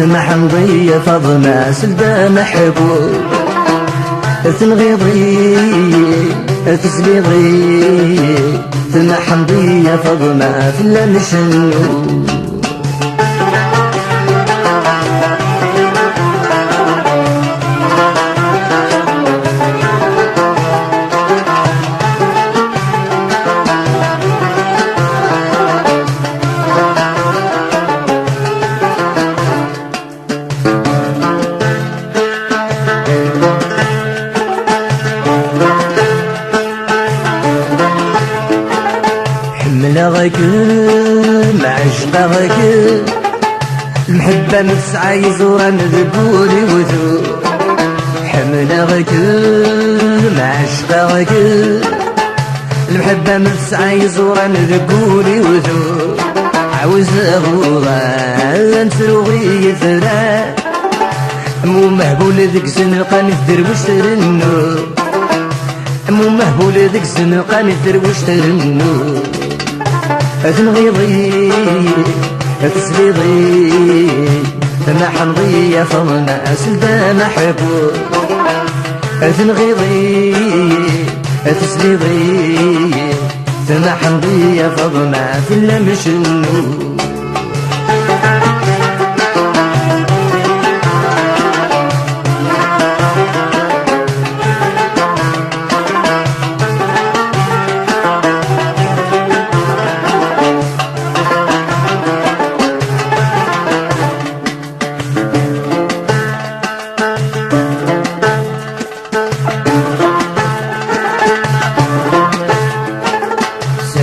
سمح نضية فضنا سلبا محبوب تنغيضي تسليضي سمح نضية فضنا فلا نشنو حملغك معشقغك المحبة مسعى يزورا ذبولي وذو حملغك معشقغك المحبة مسعى يزورا ذبولي وذو عاوز أغوضا نسروغي ثرا مو مهبول ذك سنقا نفدر وشترنو مو مهبول ذك سنقا نفدر وشترنو تنغيضي تسليضي سمح نضية فضنا سلبا محبوب تنغيضي تسليضي سمح نضية فضنا في اللمشنو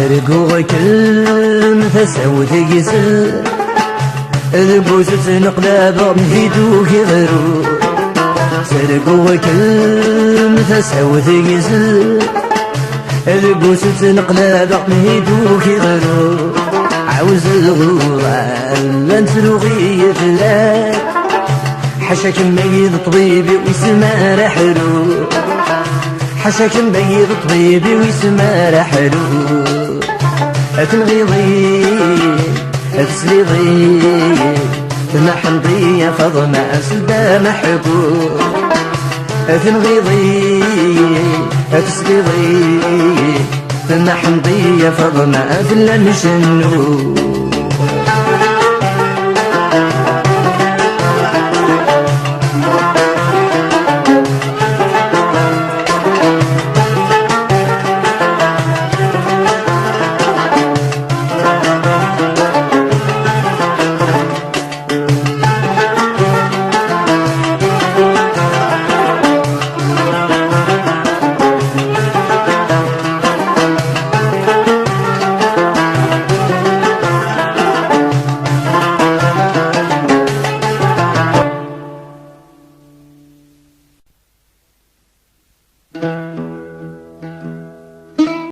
سرقوك المتساوت يسر ذبوس نقلاب مهيدوك غيرو سرقوك المتساوت يسر ذبوس نقلاب مهيدوك غيرو عاوز الغوران لنسلوغي فلاك حشاك ميد طبيبي ويسمى رحلو حشاك مبيض طبيبي ويسمى رحلو تنغيضي تسليضي سمح نضية فضنا سلبا محبوب تنغيضي تسليضي سمح نضية فضنا فلا نشنو